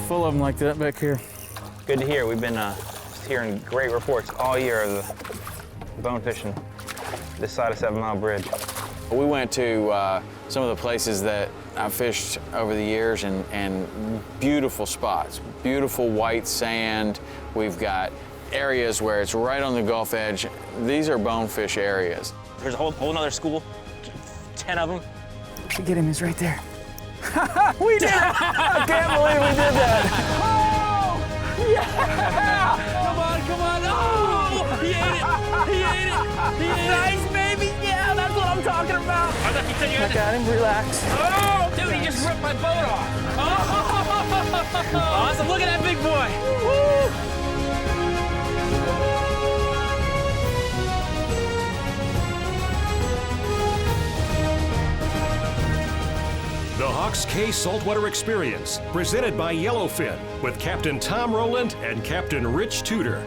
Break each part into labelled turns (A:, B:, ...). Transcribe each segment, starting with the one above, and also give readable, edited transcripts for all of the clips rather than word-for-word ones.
A: full of them like that back here.
B: Good to hear. We've been hearing great reports all year of the bone fishing this side of 7 Mile Bridge.
C: We went to some of the places that I've fished over the years and beautiful spots, beautiful white sand. We've got areas where it's right on the Gulf edge. These are bonefish areas.
B: There's a whole nother school, 10 of them.
A: We get him, he's right there. We did it! I can't believe we did that. Oh, yeah! Come on. Oh, he ate it. He ate it. He ate it. Nice, baby. Yeah, that's what I'm talking about. I got him, relax.
B: Oh, dude, he just ripped my boat off. Oh, awesome. Look at that big boy. Woo!
D: The Hawks Cay Saltwater Experience, presented by Yellowfin, with Captain Tom Rowland and Captain Rich Tudor.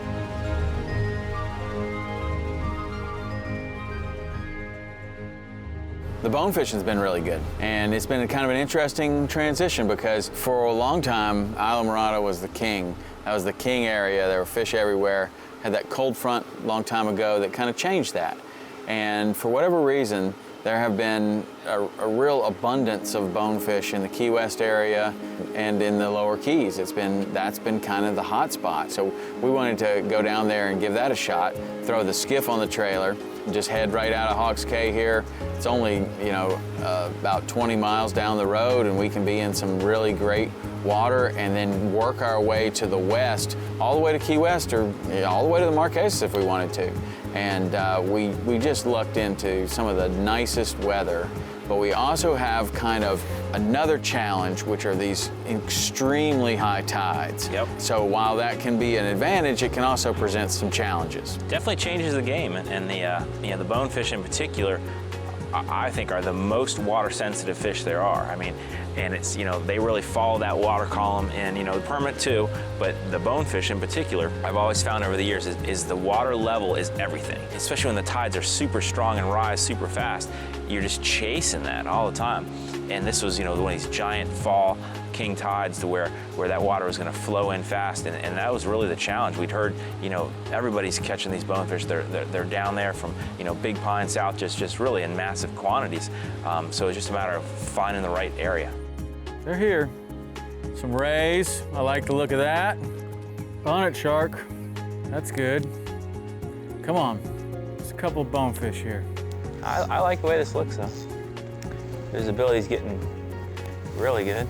C: The bone fishing's been really good, and it's been kind of an interesting transition because for a long time, Isla Morada was the king. That was the king area. There were fish everywhere. Had that cold front a long time ago that kind of changed that. And for whatever reason, there have been a real abundance of bonefish in the Key West area and in the lower Keys. That's been kind of the hot spot. So we wanted to go down there and give that a shot, throw the skiff on the trailer, and just head right out of Hawks Cay here. It's only, about 20 miles down the road, and we can be in some really great water and then work our way to the west, all the way to Key West or all the way to the Marquesas if we wanted to. And we just lucked into some of the nicest weather, but we also have kind of another challenge, which are these extremely high tides.
B: Yep.
C: So while that can be an advantage, it can also present some challenges.
B: Definitely changes the game, and the bonefish in particular, I think, are the most water-sensitive fish there are. I mean, and it's, they really follow that water column, and, the permit too, but the bonefish in particular, I've always found over the years is the water level is everything, especially when the tides are super strong and rise super fast. You're just chasing that all the time. And this was, one of these giant fall king tides to where that water was going to flow in fast, and that was really the challenge. We'd heard, everybody's catching these bonefish. They're down there from, Big Pine South, just really in massive quantities. So it's just a matter of finding the right area.
A: They're here. Some rays, I like the look of that. Bonnet shark, that's good. Come on, there's a couple of bonefish here.
B: I like the way this looks, though. Visibility's getting really good.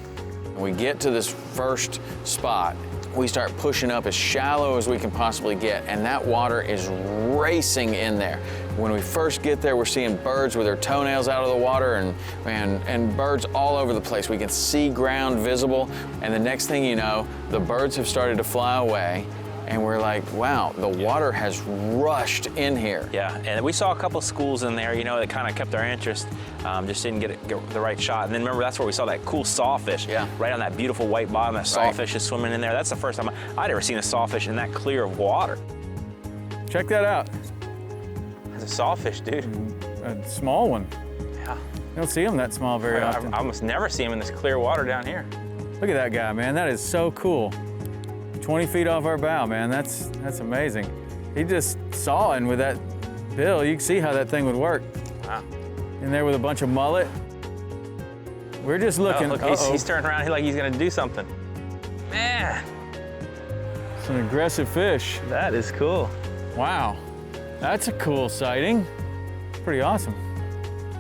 C: When we get to this first spot, we start pushing up as shallow as we can possibly get, and that water is racing in there. When we first get there, we're seeing birds with their toenails out of the water and birds all over the place. We can see ground visible, and the next thing you know, the birds have started to fly away, and we're like, wow, the water has rushed in here.
B: Yeah, and we saw a couple schools in there, that kind of kept our interest. Just didn't get the right shot. And then remember, that's where we saw that cool sawfish, right on that beautiful white bottom. That sawfish is swimming in there. That's the first time I'd ever seen a sawfish in that clear of water.
A: Check that out.
B: That's a sawfish, dude.
A: A small one.
B: Yeah.
A: You don't see them that small very often.
B: I almost never see them in this clear water down here.
A: Look at that guy, man. That is so cool. 20 feet off our bow, man. That's amazing. He just sawing with that bill. You can see how that thing would work.
B: Wow.
A: In there with a bunch of mullet. We're just looking.
B: Oh, look, he's turning around like he's gonna do something. Man.
A: It's an aggressive fish.
B: That is cool.
A: Wow. That's a cool sighting. Pretty awesome.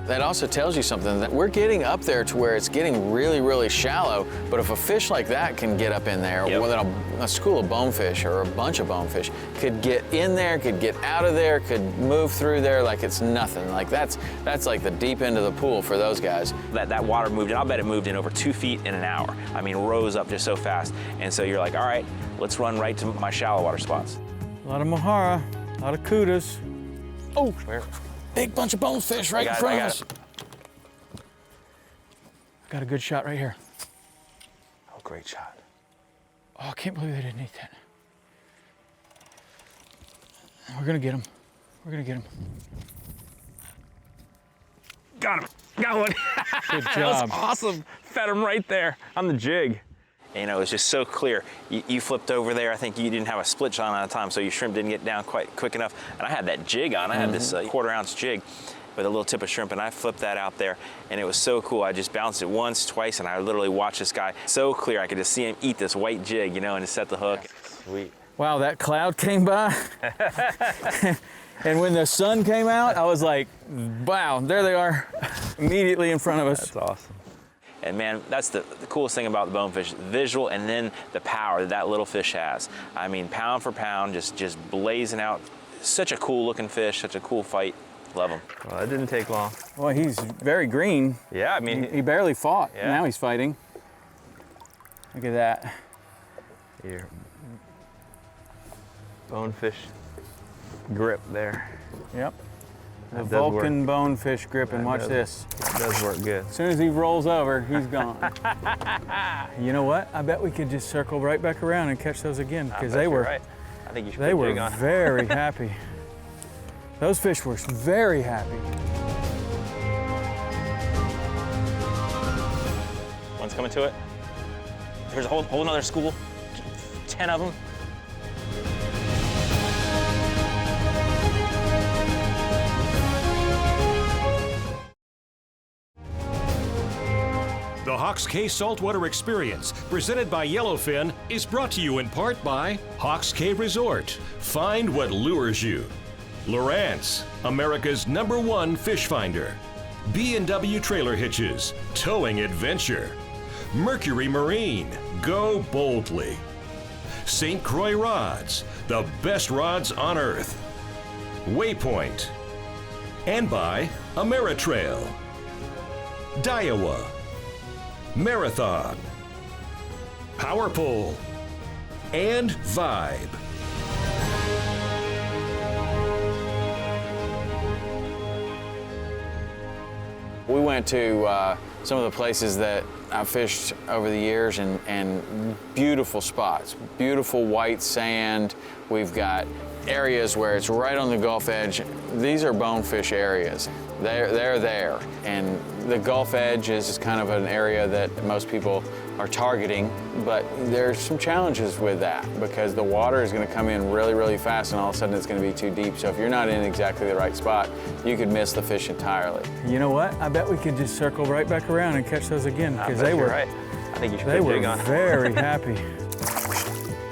C: That also tells you something, that we're getting up there to where it's getting really, really shallow, but if a fish like that can get up in there, whether a school of bonefish or a bunch of bonefish could get in there, could get out of there, could move through there like it's nothing. Like that's like the deep end of the pool for those guys.
B: That water moved in, I'll bet it moved in over 2 feet in an hour. I mean, rose up just so fast. And so you're like, all right, let's run right to my shallow water spots.
A: A lot of mahara, a lot of kudas.
C: Oh, big bunch of bonefish right in front of us.
A: Got a good shot right here.
B: Oh, great shot.
A: Oh, I can't believe they didn't eat that. We're gonna get him. We're gonna get him.
B: Got him. Got one.
A: Good
B: That
A: job.
B: was awesome. Fed him right there on the jig. You know, it was just so clear. You flipped over there. I think you didn't have a split shot at the time, so your shrimp didn't get down quite quick enough. And I had that jig on. I had this 1/4 ounce jig with a little tip of shrimp, and I flipped that out there, and it was so cool. I just bounced it once, twice, and I literally watched this guy so clear. I could just see him eat this white jig, you know, and just set the hook.
C: Sweet.
A: Wow, that cloud came by. And when the sun came out, I was like, wow, there they are, immediately in front of us.
E: That's awesome.
B: And man, that's the coolest thing about the bonefish, visual and then the power that little fish has. I mean, pound for pound, just blazing out. Such a cool looking fish, such a cool fight. Love him.
E: Well, it didn't take long.
A: Well, he's very green.
E: Yeah, I mean,
A: He barely fought.
E: Yeah.
A: Now he's fighting. Look at that.
E: here. Bonefish grip there.
A: Yep. The
E: That does
A: Vulcan bonefish grip, and watch this.
E: It does work good.
A: As soon as he rolls over, he's gone. You know what? I bet we could just circle right back around and catch those again, because they were
E: right. I think you should
A: they
E: put a
A: were
E: jig on.
A: very happy. Those fish were very happy.
B: One's coming to it. There's a whole another school, 10 of them.
D: The Hawks Cay Saltwater Experience, presented by Yellowfin, is brought to you in part by Hawks Cay Resort. Find what lures you. Lowrance, America's #1 fish finder. B&W Trailer Hitches, towing adventure. Mercury Marine, go boldly. St. Croix Rods, the best rods on earth. Waypoint. And by Ameritrail. Daiwa. Marathon, Power Pole, and Vibe.
C: We went to some of the places that I've fished over the years, and beautiful spots, beautiful white sand. We've got areas where it's right on the Gulf edge. These are bonefish areas. They're there, and the Gulf edge is kind of an area that most people are targeting, but there's some challenges with that because the water is going to come in really, really fast, and all of a sudden it's going to be too deep. So if you're not in exactly the right spot, you could miss the fish entirely.
A: You know what? I bet we could just circle right back around and catch those again, because they were
E: right. I think you should
A: they
E: put a
A: were
E: jig on.
A: very happy.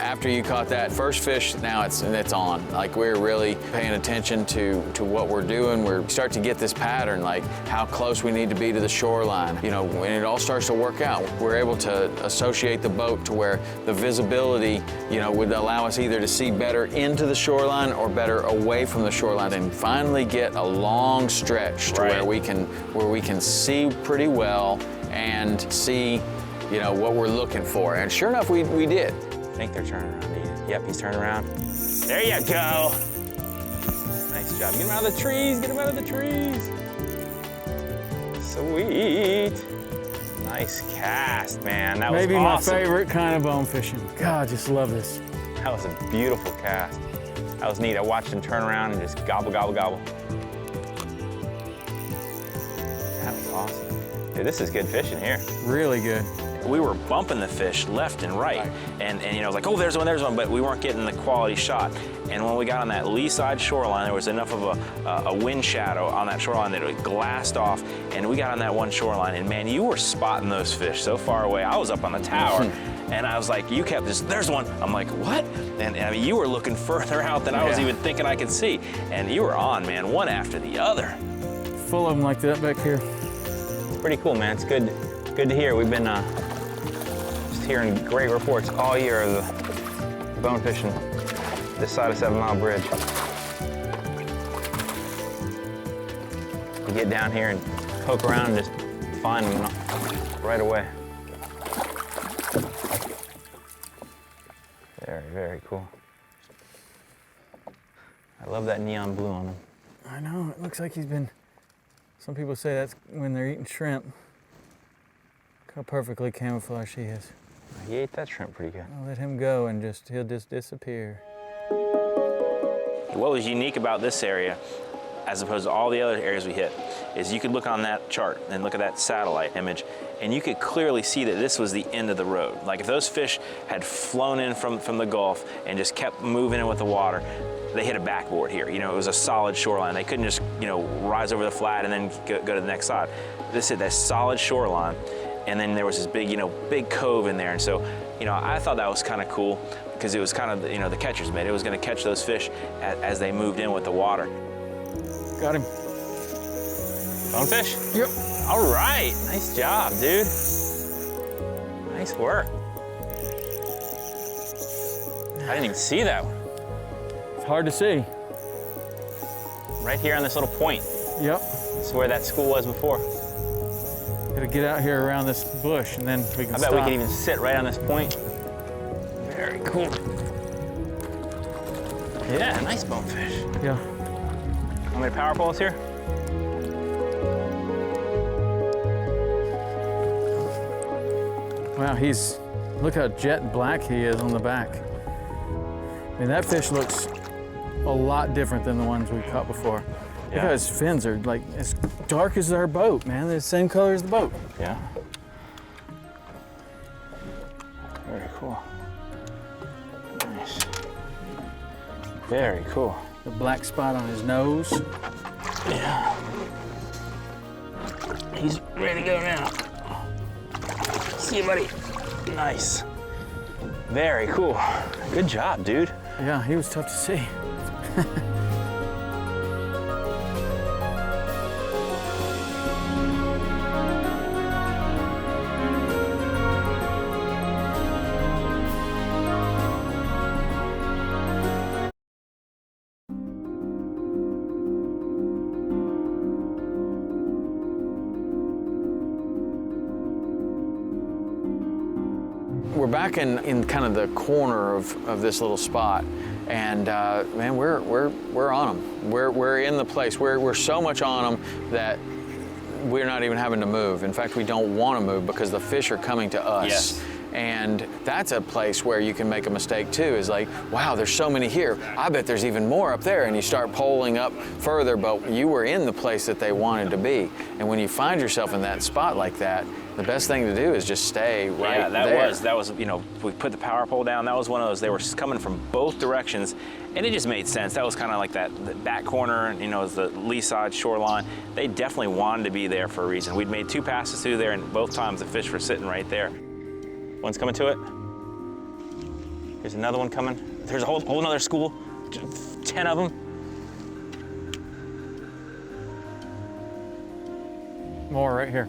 C: After you caught that first fish, now it's on. Like, we're really paying attention to what we're doing. We start to get this pattern, like how close we need to be to the shoreline. You know, when it all starts to work out, we're able to associate the boat to where the visibility, you know, would allow us either to see better into the shoreline or better away from the shoreline, and finally get a long stretch to where we can see pretty well and see, you know, what we're looking for. And sure enough, we did.
B: I think they're turning around. Yep, he's turning around. There you go. Nice job. Get him out of the trees. Get him out of the trees. Sweet. Nice cast, man. That was
A: Maybe
B: awesome.
A: my favorite kind of bone fishing. God, I just love this.
B: That was a beautiful cast. That was neat. I watched him turn around and just gobble, gobble, gobble. That was awesome. Dude, this is good fishing here.
A: Really good.
B: We were bumping the fish left and right. And you know, like, oh, there's one, but we weren't getting the quality shot. And when we got on that lee side shoreline, there was enough of a wind shadow on that shoreline that it glassed off, and we got on that one shoreline, and man, you were spotting those fish so far away. I was up on the tower, and I was like, you kept this, there's one. I'm like, what? And I mean, you were looking further out than I was even thinking I could see. And you were on, man, one after the other.
A: Full of them like that back here.
E: It's pretty cool, man. It's good to hear. We've been just hearing great reports all year of the bone fishing this side of 7 Mile Bridge. You get down here and poke around and just find them right away. Very, very cool. I love that neon blue on them.
A: I know, it looks like he's been, some people say that's when they're eating shrimp. Look how perfectly camouflaged he is.
E: He ate that shrimp pretty good.
A: I'll let him go and he'll just disappear.
B: What was unique about this area, as opposed to all the other areas we hit, is you could look on that chart and look at that satellite image, and you could clearly see that this was the end of the road. Like if those fish had flown in from the Gulf and just kept moving in with the water, they hit a backboard here. You know, it was a solid shoreline. They couldn't just, you know, rise over the flat and then go to the next side. This hit that solid shoreline, and then there was this big, you know, big cove in there. And so, you know, I thought that was kind of cool because it was kind of, you know, the catcher's mitt. It was going to catch those fish as they moved in with the water.
A: Got him.
E: Bonefish?
A: Yep.
E: All right, nice job, dude. Nice work. I didn't even see that one.
A: It's hard to see.
E: Right here on this little point.
A: Yep.
E: This is where that school was before.
A: Gotta get out here around this bush and then we can
E: I bet
A: stop.
E: we could even sit right on this point. Very cool. Yeah, nice bonefish.
A: Yeah.
E: How many power poles here?
A: Wow, look how jet black he is on the back. I mean, that fish looks a lot different than the ones we've caught before. Look how his fins are like as dark as our boat, man. They're the same color as the boat.
E: Yeah. Very cool. Nice. Very cool.
A: The black spot on his nose.
E: Yeah. He's ready to go now. See you, buddy. Nice. Very cool. Good job, dude.
A: Yeah, he was tough to see.
C: We're back in kind of the corner of this little spot, and man, we're on them. We're in the place. We're so much on them that we're not even having to move. In fact, we don't want to move because the fish are coming to us.
B: Yes.
C: And that's a place where you can make a mistake too, is like, wow, there's so many here. I bet there's even more up there. And you start poling up further, but you were in the place that they wanted to be. And when you find yourself in that spot like that, the best thing to do is just stay right there.
B: Yeah, that was, you know, we put the power pole down. That was one of those, they were coming from both directions, and it just made sense. That was kind of like the back corner, you know, the lee side shoreline. They definitely wanted to be there for a reason. We'd made 2 passes through there, and both times the fish were sitting right there.
E: One's coming to it. There's another one coming. There's a whole another school, 10 of them.
A: More right here.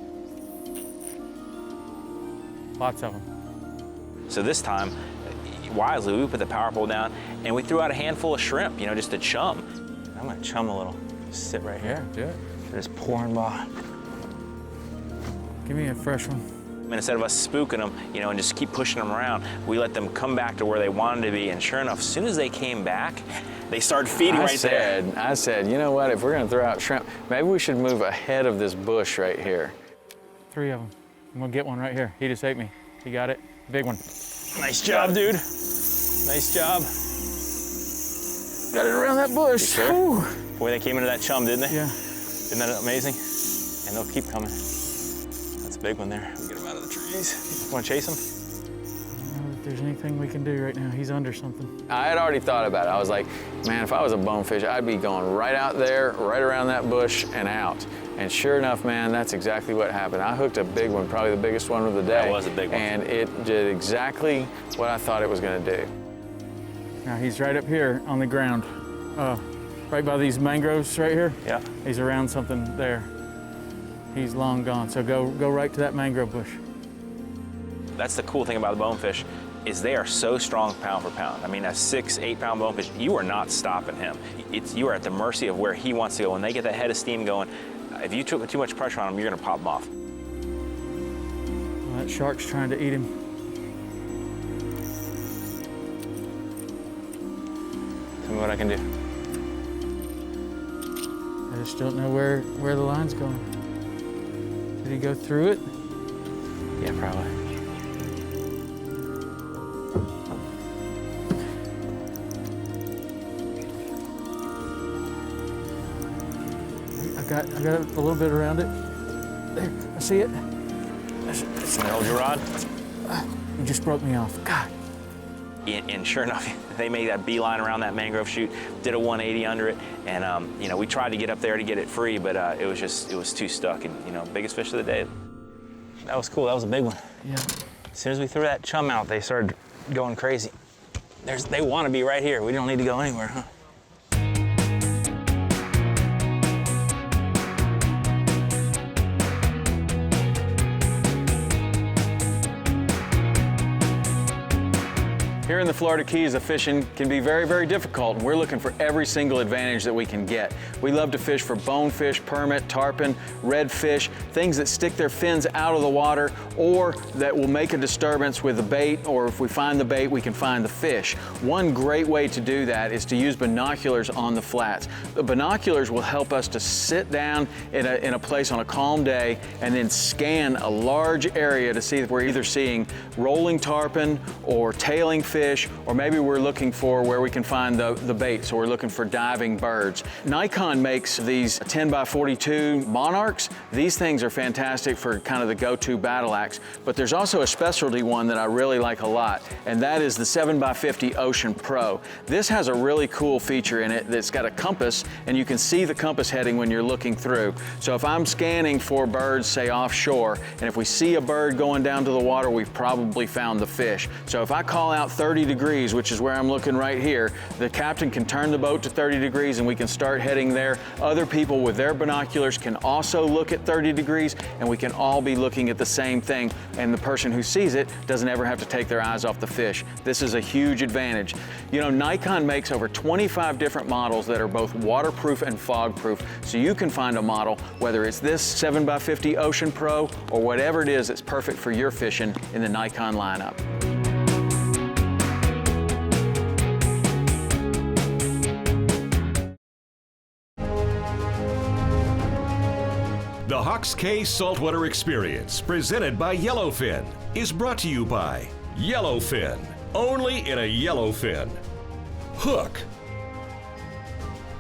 A: Lots of them.
B: So this time, wisely, we put the power pole down and we threw out a handful of shrimp, you know, just to chum.
E: I'm gonna chum a little. Just sit right here.
A: Yeah, do it.
E: They're just pouring by.
A: Give me a fresh one.
B: And instead of us spooking them, you know, and just keep pushing them around, we let them come back to where they wanted to be. And sure enough, as soon as they came back, they started feeding there.
C: I said, you know what, if we're gonna throw out shrimp, maybe we should move ahead of this bush right here.
A: 3 of them. I'm gonna get one right here. He just ate me. He got it. Big one.
E: Nice job, dude. Nice job.
A: Got it around that bush.
E: Sure? Boy, they came into that chum, didn't they?
A: Yeah.
E: Isn't that amazing? And they'll keep coming. That's a big one there. Get him out of the trees. Want to chase him?
A: I don't know if there's anything we can do right now. He's under something.
C: I had already thought about it. I was like, man, if I was a bonefish, I'd be going right out there, right around that bush and out. And sure enough, man, that's exactly what happened. I hooked a big one, probably the biggest one of the day.
B: That was a big one.
C: And it did exactly what I thought it was gonna do.
A: Now he's right up here on the ground. Right by these mangroves right here.
E: Yeah.
A: He's around something there. He's long gone, so go right to that mangrove bush.
B: That's the cool thing about the bonefish, is they are so strong pound for pound. I mean, a 6-8 pound bonefish, you are not stopping him. You are at the mercy of where he wants to go. When they get that head of steam going, if you took too much pressure on him, you're gonna pop him off.
A: Well, that shark's trying to eat him.
E: Tell me what I can do.
A: I just don't know where the line's going. Did he go through it?
E: Yeah, probably.
A: got a little bit around it. There, I see it.
B: Hold your rod.
A: You just broke me off. God.
B: And sure enough, they made that beeline around that mangrove chute, did a 180 under it, and you know, we tried to get up there to get it free, but it was too stuck, and you know, biggest fish of the day.
E: That was cool, that was a big one.
A: Yeah.
E: As soon as we threw that chum out, they started going crazy. They want to be right here. We don't need to go anywhere, huh?
C: Here in the Florida Keys, the fishing can be very, very difficult, and we're looking for every single advantage that we can get. We love to fish for bonefish, permit, tarpon, redfish, things that stick their fins out of the water or that will make a disturbance with the bait, or if we find the bait, we can find the fish. One great way to do that is to use binoculars on the flats. The binoculars will help us to sit down in a place on a calm day and then scan a large area to see if we're either seeing rolling tarpon or tailing fish, or maybe we're looking for where we can find the bait, so we're looking for diving birds. Nikon makes these 10x42 Monarchs. These things are fantastic for kind of the go-to battle axe, but there's also a specialty one that I really like a lot, and that is the 7x50 Ocean Pro. This has a really cool feature in it that's got a compass, and you can see the compass heading when you're looking through. So if I'm scanning for birds, say offshore, and if we see a bird going down to the water, we've probably found the fish. So if I call out 30 degrees, which is where I'm looking right here, the captain can turn the boat to 30 degrees and we can start heading there. Other people with their binoculars can also look at 30 degrees, and we can all be looking at the same thing, and the person who sees it doesn't ever have to take their eyes off the fish. This is a huge advantage. You know, Nikon makes over 25 different models that are both waterproof and fog-proof, so you can find a model, whether it's this 7x50 Ocean Pro or whatever it is that's perfect for your fishing in the Nikon lineup.
D: The Hawks Cay Saltwater Experience, presented by Yellowfin, is brought to you by Yellowfin, only in a Yellowfin. Hook.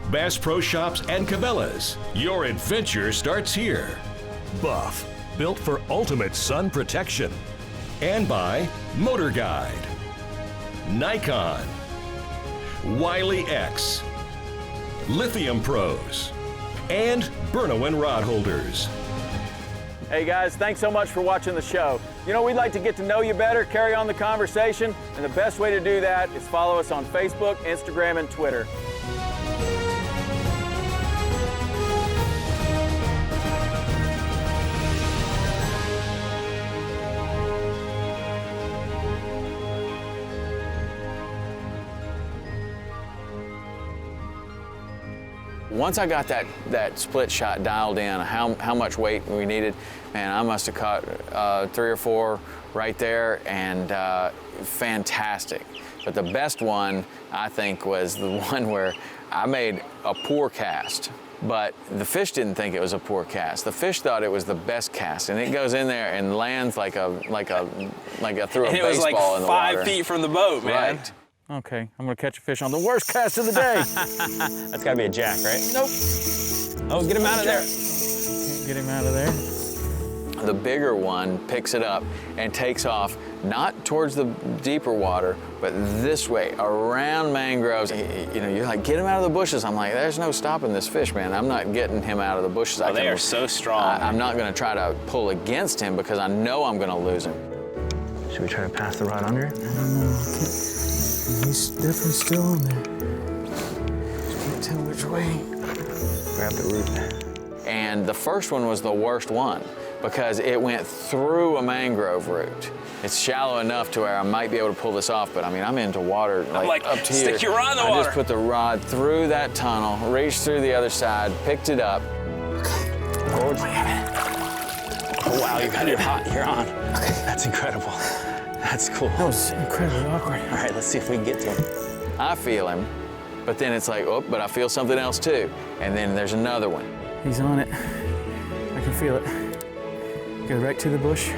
D: Bass Pro Shops and Cabela's, your adventure starts here. Buff, built for ultimate sun protection. And by Motor Guide. Nikon. Wiley X. Lithium Pros. And Burnowin Rod Holders.
C: Hey guys, thanks so much for watching the show. You know, we'd like to get to know you better, carry on the conversation, and the best way to do that is follow us on Facebook, Instagram, and Twitter. Once I got that split shot dialed in, how much weight we needed, man, I must have caught 3 or 4 right there, and fantastic. But the best one, I think, was the one where I made a poor cast, but the fish didn't think it was a poor cast. The fish thought it was the best cast, and it goes in there and lands like a through a baseball in the water.
E: It was like 5 feet from the boat, man.
C: Right. Okay, I'm gonna catch a fish on the worst cast of the day.
E: That's gotta be a jack, right?
C: Nope.
E: Oh, get him out of there.
A: Can't get him out of there.
C: The bigger one picks it up and takes off, not towards the deeper water, but this way, around mangroves. You know, you're like, get him out of the bushes. I'm like, there's no stopping this fish, man. I'm not getting him out of the bushes.
B: Oh, they are so strong.
C: I'm not gonna try to pull against him because I know I'm gonna lose him.
E: Should we try to pass the rod under it?
A: I don't know. He's definitely still on there. Just can't tell which way.
E: Grab the root.
C: And the first one was the worst one because it went through a mangrove root. It's shallow enough to where I might be able to pull this off, but I mean, I'm into water like up to here.
E: Stick your rod in the
C: I
E: water.
C: just put the rod through that tunnel, reached through the other side, picked it up.
E: Oh, wow, you got it hot. You're on. That's incredible. That's cool.
A: That was incredibly awkward.
E: All right, let's see if we can get to him.
C: I feel him, but then it's like, oh, but I feel something else too. And then there's another one.
A: He's on it. I can feel it. Go right to the bush.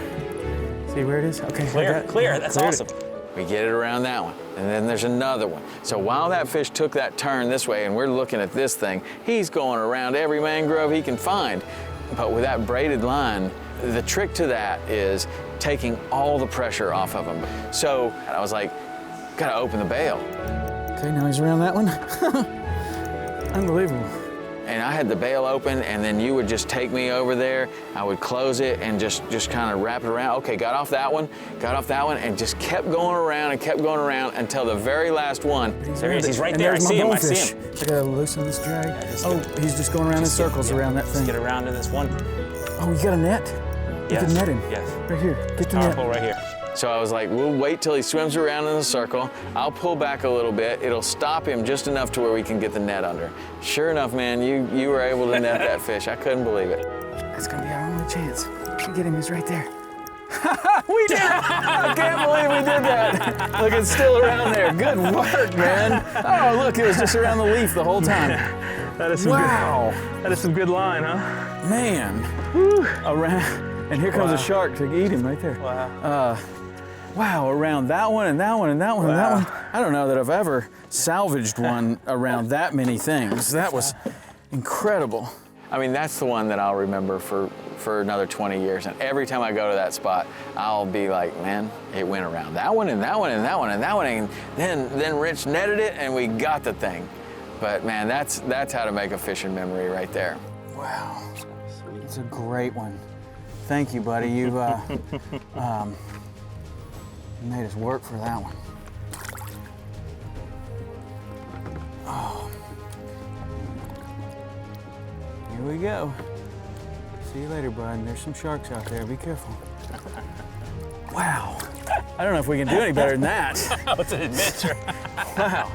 A: See where it is? Okay.
E: Clear, clear. That's awesome.
C: We get it around that one, and then there's another one. So while that fish took that turn this way and we're looking at this thing, he's going around every mangrove he can find. But with that braided line, the trick to that is taking all the pressure off of him. So I was like, gotta open the bail.
A: Okay, now he's around that one. Unbelievable.
C: And I had the bail open, and then you would just take me over there. I would close it and just kind of wrap it around. Okay, got off that one, and just kept going around and kept going around until the very last one.
E: There he is, he's right there, I see him, I see him.
A: I gotta loosen this drag. He's just going around in circles around that thing.
E: Let's get around to this one.
A: Oh, you got a net? You can net him.
E: Yes.
A: Right here, get the
E: Powerful
A: net.
E: right here.
C: So I was like, we'll wait till he swims around in the circle. I'll pull back a little bit. It'll stop him just enough to where we can get the net under. Sure enough, man, you were able to net that fish. I couldn't believe it.
A: That's gonna be our only chance. Get him, he's right there. We did it! I can't believe we did that. Look, it's still around there. Good work, man. Oh, look, it was just around the leaf the whole time.
E: That is some
A: Wow.
E: That is some good line, huh?
A: Man. Whew. Around, and here comes a shark to eat him right there.
E: Wow.
A: Wow, around that one and that one and that one and that one. I don't know that I've ever salvaged one around that many things. That was incredible.
C: I mean, that's the one that I'll remember for another 20 years. And every time I go to that spot, I'll be like, man, it went around that one and that one and that one and that one. And then Rich netted it and we got the thing. But man, that's how to make a fishing memory right there.
A: Wow, it's a great one. Thank you, buddy. You've made us work for that one. Oh. Here we go. See you later, bud. There's some sharks out there. Be careful. Wow. I don't know if we can do any better than that.
E: That was an adventure.
A: Wow.